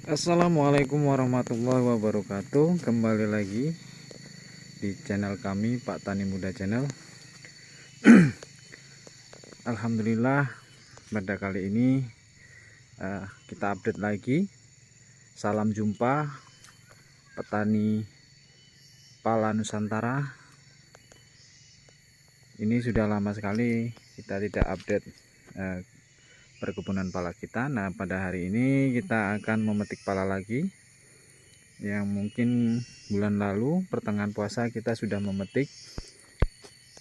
Assalamualaikum warahmatullahi wabarakatuh. Kembali lagi di channel kami, Pak Tani Muda Channel. Alhamdulillah, pada kali ini kita update lagi. Salam jumpa petani pala Nusantara. Ini sudah lama sekali kita tidak update perkebunan pala kita. Nah, pada hari ini kita akan memetik pala lagi, yang mungkin bulan lalu pertengahan puasa kita sudah memetik,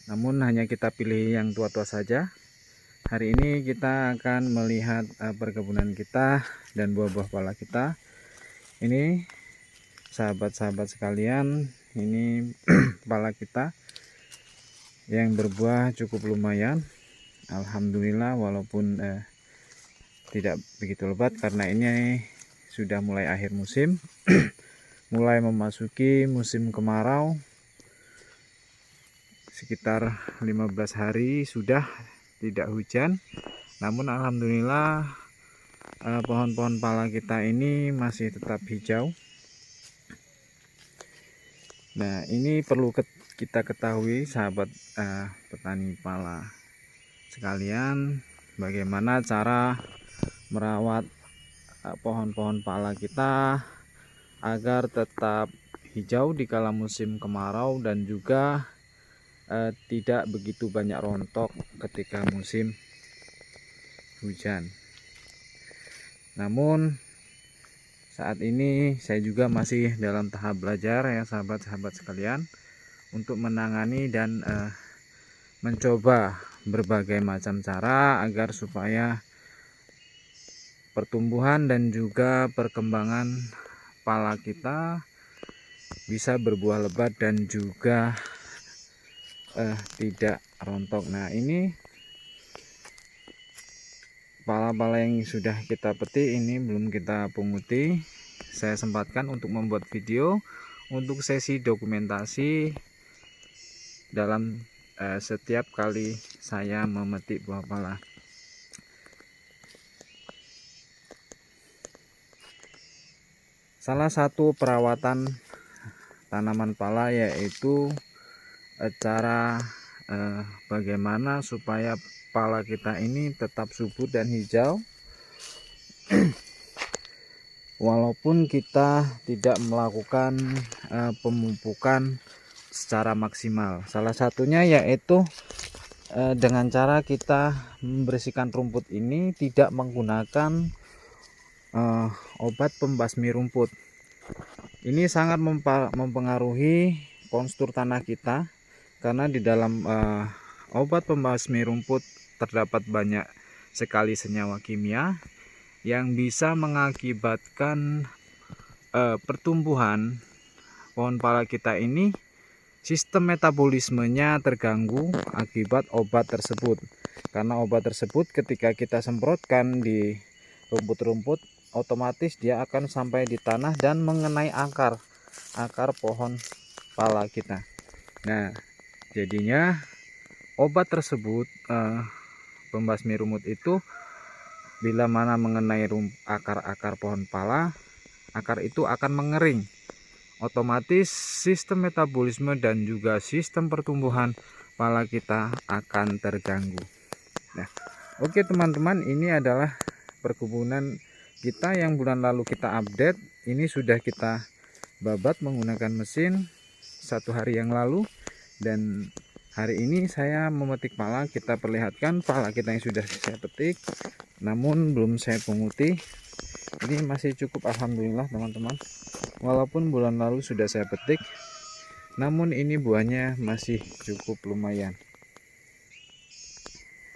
namun hanya kita pilih yang tua-tua saja. Hari ini kita akan melihat perkebunan kita dan buah-buah pala kita. Ini sahabat-sahabat sekalian, ini pala kita yang berbuah cukup lumayan. Alhamdulillah, walaupun tidak begitu lebat karena ini sudah mulai akhir musim. Mulai memasuki musim kemarau, sekitar 15 hari sudah tidak hujan. Namun alhamdulillah pohon-pohon pala kita ini masih tetap hijau. Nah, ini perlu kita ketahui sahabat petani pala sekalian, bagaimana cara merawat pohon-pohon pala kita agar tetap hijau di kala musim kemarau dan juga tidak begitu banyak rontok ketika musim hujan. Namun saat ini saya juga masih dalam tahap belajar ya sahabat-sahabat sekalian, untuk menangani dan mencoba berbagai macam cara agar supaya pertumbuhan dan juga perkembangan pala kita bisa berbuah lebat dan juga tidak rontok. Nah, ini pala-pala yang sudah kita petik ini belum kita punguti. Saya sempatkan untuk membuat video untuk sesi dokumentasi dalam setiap kali saya memetik buah pala. Salah satu perawatan tanaman pala yaitu cara bagaimana supaya pala kita ini tetap subur dan hijau walaupun kita tidak melakukan pemupukan secara maksimal. Salah satunya yaitu dengan cara kita membersihkan rumput ini tidak menggunakan obat pembasmi rumput. Ini sangat mempengaruhi postur tanah kita, karena di dalam obat pembasmi rumput terdapat banyak sekali senyawa kimia yang bisa mengakibatkan pertumbuhan pohon pala kita ini sistem metabolismenya terganggu akibat obat tersebut. Karena obat tersebut ketika kita semprotkan di rumput-rumput, otomatis dia akan sampai di tanah dan mengenai akar pohon pala kita. Nah, jadinya obat tersebut pembasmi rumput itu bila mana mengenai akar pohon pala, akar itu akan mengering. Otomatis sistem metabolisme dan juga sistem pertumbuhan pala kita akan terganggu. Nah, oke teman-teman, ini adalah perkebunan kita yang bulan lalu kita update. Ini sudah kita babat menggunakan mesin 1 hari yang lalu, dan hari ini saya memetik pala. Kita perlihatkan pala kita yang sudah saya petik namun belum saya punguti. Ini masih cukup, alhamdulillah teman-teman. Walaupun bulan lalu sudah saya petik, namun ini buahnya masih cukup lumayan.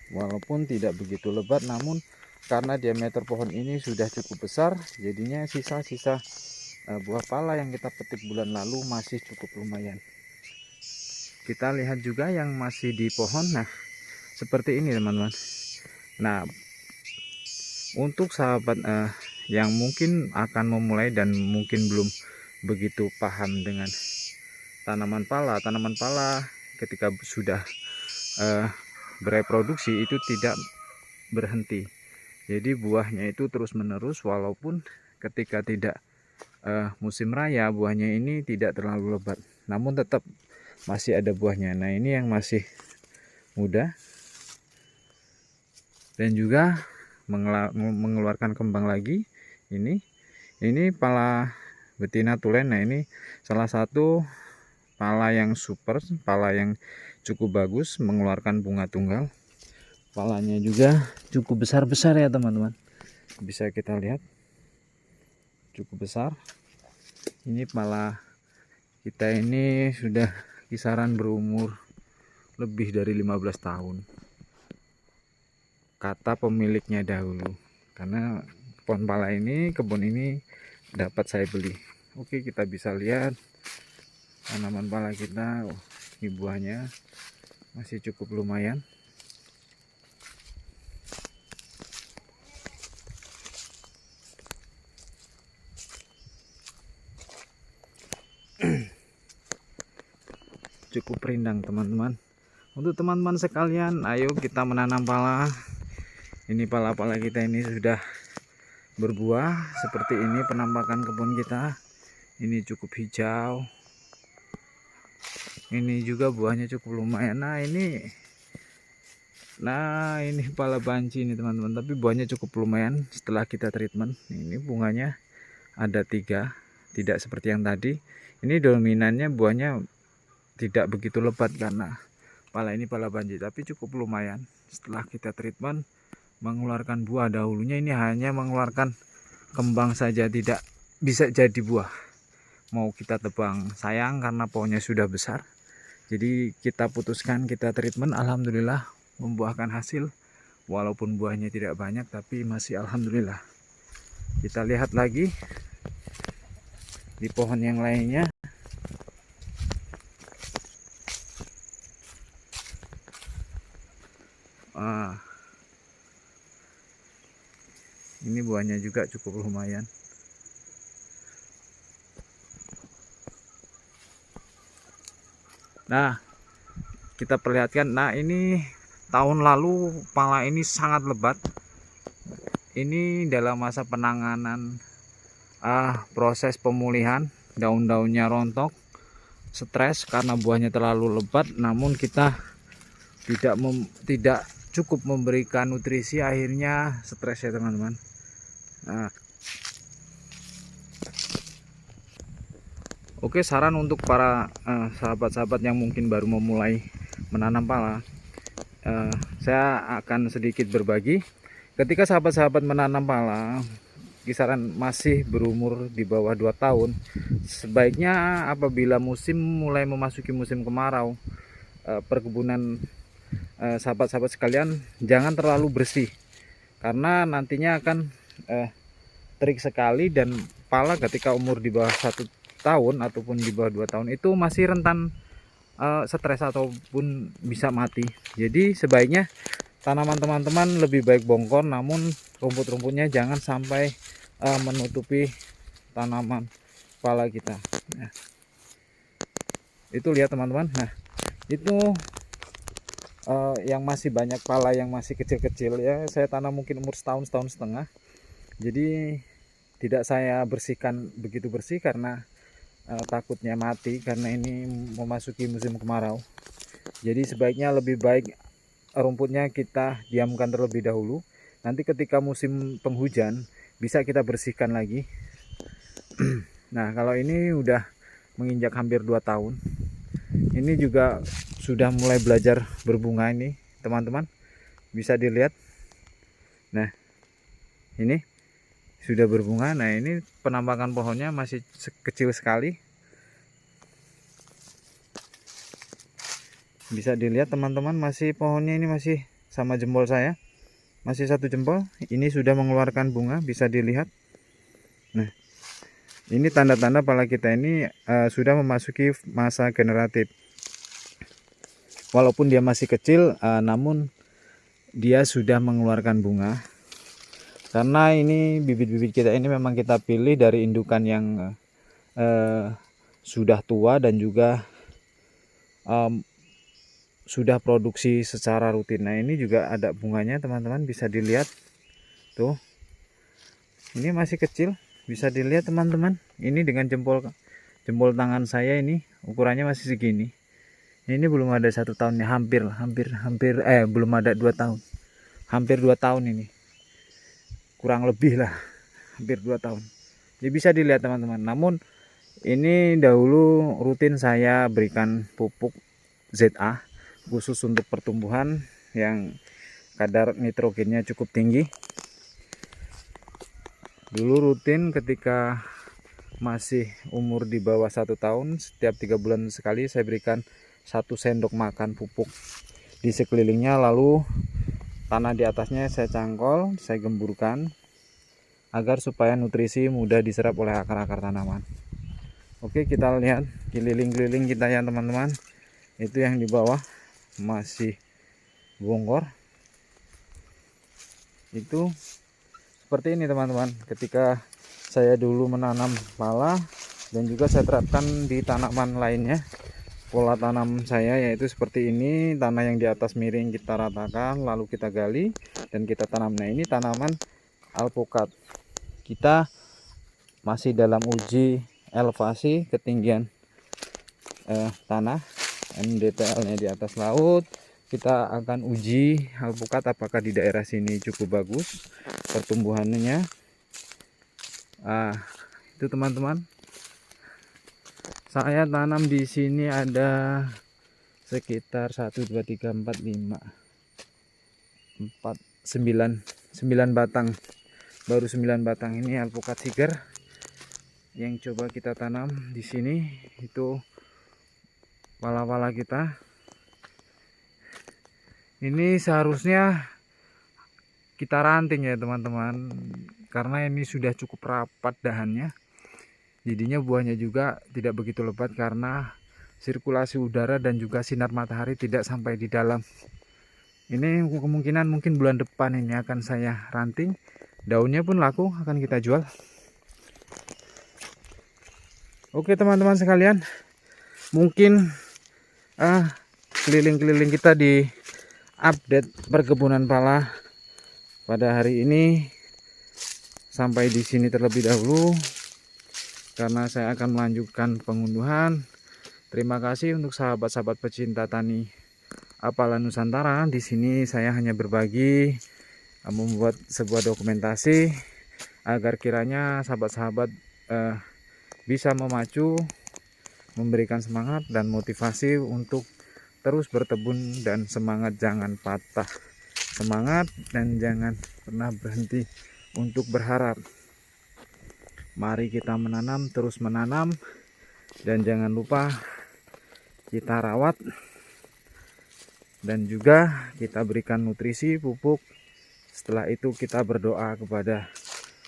Walaupun tidak begitu lebat, namun karena diameter pohon ini sudah cukup besar, jadinya sisa-sisa buah pala yang kita petik bulan lalu masih cukup lumayan. Kita lihat juga yang masih di pohon. Nah, seperti ini teman-teman. Nah, untuk sahabat yang mungkin akan memulai dan mungkin belum begitu paham dengan tanaman pala ketika sudah bereproduksi itu tidak berhenti. Jadi buahnya itu terus menerus, walaupun ketika tidak musim raya, buahnya ini tidak terlalu lebat, namun tetap masih ada buahnya. Nah, ini yang masih muda dan juga mengeluarkan kembang lagi. Ini pala betina tulen. Nah, ini salah satu pala yang super, pala yang cukup bagus, mengeluarkan bunga tunggal. Palanya juga cukup besar-besar ya teman-teman, bisa kita lihat cukup besar. Ini pala kita ini sudah kisaran berumur lebih dari 15 tahun kata pemiliknya dahulu, karena pohon pala ini, kebun ini dapat saya beli. Oke, kita bisa lihat tanaman pala kita. Ini buahnya masih cukup lumayan. Cukup rindang teman-teman. Untuk teman-teman sekalian, ayo kita menanam pala. Ini pala-pala kita ini sudah berbuah seperti ini penampakan kebun kita. Ini cukup hijau. Ini juga buahnya cukup lumayan. Nah ini pala banci ini teman-teman, tapi buahnya cukup lumayan setelah kita treatment. Ini bunganya ada 3, tidak seperti yang tadi. Ini dominannya buahnya tidak begitu lebat karena pala ini pala banci, tapi cukup lumayan setelah kita treatment, mengeluarkan buah. Dahulunya ini hanya mengeluarkan kembang saja, tidak bisa jadi buah. Mau kita tebang sayang karena pohonnya sudah besar. Jadi kita putuskan, kita treatment, alhamdulillah membuahkan hasil. Walaupun buahnya tidak banyak, tapi masih alhamdulillah. Kita lihat lagi di pohon yang lainnya. Ini buahnya juga cukup lumayan. Nah, kita perlihatkan. Nah, ini tahun lalu pala ini sangat lebat. Ini dalam masa penanganan, proses pemulihan, daun-daunnya rontok, stres karena buahnya terlalu lebat. Namun kita tidak cukup memberikan nutrisi, akhirnya stres ya teman-teman. Nah, oke, saran untuk para sahabat-sahabat yang mungkin baru memulai menanam pala, saya akan sedikit berbagi. Ketika sahabat-sahabat menanam pala kisaran masih berumur di bawah 2 tahun, sebaiknya apabila mulai memasuki musim kemarau, perkebunan sahabat-sahabat sekalian jangan terlalu bersih, karena nantinya akan terik sekali. Dan pala ketika umur di bawah 1 tahun ataupun di bawah 2 tahun itu masih rentan stres ataupun bisa mati. Jadi sebaiknya tanaman teman-teman lebih baik bongkor, namun rumput-rumputnya jangan sampai menutupi tanaman pala kita. Nah, itu lihat teman-teman. Nah, itu yang masih banyak pala yang masih kecil-kecil ya, saya tanam mungkin umur setahun setengah. Jadi tidak saya bersihkan begitu bersih karena takutnya mati, karena ini memasuki musim kemarau. Jadi sebaiknya lebih baik rumputnya kita diamkan terlebih dahulu. Nanti ketika musim penghujan bisa kita bersihkan lagi. Nah, kalau ini udah menginjak hampir 2 tahun. Ini juga sudah mulai belajar berbunga ini teman-teman, bisa dilihat. Nah, ini sudah berbunga. Nah, ini penampakan pohonnya masih kecil sekali, bisa dilihat teman-teman. Masih pohonnya ini masih sama jempol saya, masih 1 jempol. Ini sudah mengeluarkan bunga, bisa dilihat. Nah, ini tanda-tanda pala kita ini sudah memasuki masa generatif. Walaupun dia masih kecil, namun dia sudah mengeluarkan bunga. Karena ini bibit-bibit kita ini memang kita pilih dari indukan yang sudah tua dan juga sudah produksi secara rutin. Nah, ini juga ada bunganya teman-teman, bisa dilihat tuh. Ini masih kecil, bisa dilihat teman-teman, ini dengan jempol tangan saya ini ukurannya masih segini. Ini belum ada 1 tahunnya, hampir belum ada 2 tahun, hampir 2 tahun ini, kurang lebih lah, hampir 2 tahun. Jadi bisa dilihat teman-teman. Namun ini dahulu rutin saya berikan pupuk ZA khusus untuk pertumbuhan yang kadar nitrogennya cukup tinggi. Dulu rutin ketika masih umur di bawah 1 tahun, setiap 3 bulan sekali saya berikan 1 sendok makan pupuk di sekelilingnya, lalu tanah di atasnya saya cangkol, saya gemburkan agar supaya nutrisi mudah diserap oleh akar-akar tanaman. Oke, kita lihat keliling-keliling kita ya teman-teman. Itu yang di bawah masih bongkor. Itu seperti ini teman-teman. Ketika saya dulu menanam pala dan juga saya terapkan di tanaman lainnya, pola tanam saya yaitu seperti ini. Tanah yang di atas miring kita ratakan, lalu kita gali dan kita tanam. Nah, ini tanaman alpukat. Kita masih dalam uji elevasi ketinggian tanah, MDPL nya di atas laut. Kita akan uji alpukat apakah di daerah sini cukup bagus pertumbuhannya. Itu teman-teman, saya tanam di sini ada sekitar 1 2 3 4 5 9 batang, baru 9 batang. Ini alpukat seger yang coba kita tanam di sini. Itu pala-pala kita. Ini seharusnya kita ranting ya teman-teman, karena ini sudah cukup rapat dahannya. Jadinya buahnya juga tidak begitu lebat karena sirkulasi udara dan juga sinar matahari tidak sampai di dalam. Ini kemungkinan mungkin bulan depan ini akan saya ranting. Daunnya pun laku, akan kita jual. Oke teman-teman sekalian, mungkin keliling-keliling kita di update perkebunan pala pada hari ini sampai di sini terlebih dahulu, karena saya akan melanjutkan pengunduhan. Terima kasih untuk sahabat-sahabat pecinta tani Apala Nusantara. Di sini saya hanya berbagi, membuat sebuah dokumentasi agar kiranya sahabat-sahabat bisa memacu, memberikan semangat dan motivasi untuk terus berkebun, dan semangat jangan patah semangat dan jangan pernah berhenti untuk berharap. Mari kita menanam, terus menanam, dan jangan lupa kita rawat dan juga kita berikan nutrisi pupuk. Setelah itu kita berdoa kepada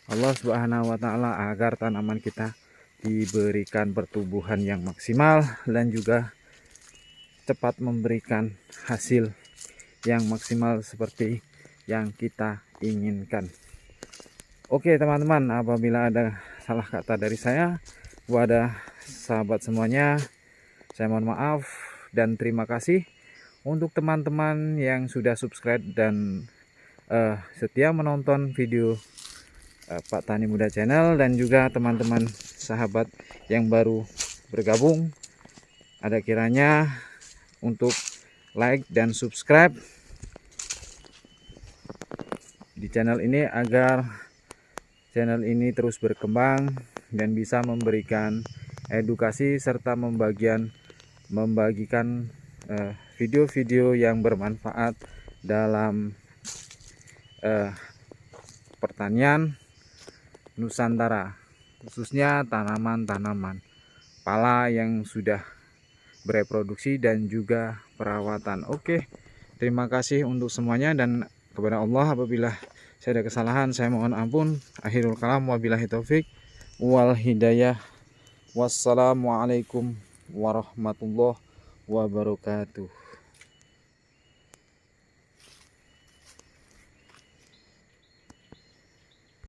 Allah Subhanahu wa Ta'ala agar tanaman kita diberikan pertumbuhan yang maksimal dan juga cepat memberikan hasil yang maksimal seperti yang kita inginkan. Oke teman-teman, apabila ada salah kata dari saya kepada sahabat semuanya, saya mohon maaf dan terima kasih. Untuk teman-teman yang sudah subscribe dan setia menonton video Pak Tani Muda Channel, dan juga teman-teman sahabat yang baru bergabung, ada kiranya untuk like dan subscribe di channel ini agar channel ini terus berkembang dan bisa memberikan edukasi serta membagikan video-video yang bermanfaat dalam pertanian Nusantara, khususnya tanaman-tanaman pala yang sudah bereproduksi dan juga perawatan. Oke, terima kasih untuk semuanya, dan kepada Allah apabila saya ada kesalahan saya mohon ampun. Akhirul kalam, wabillahi taufik wal hidayah. Wassalamualaikum warahmatullahi wabarakatuh.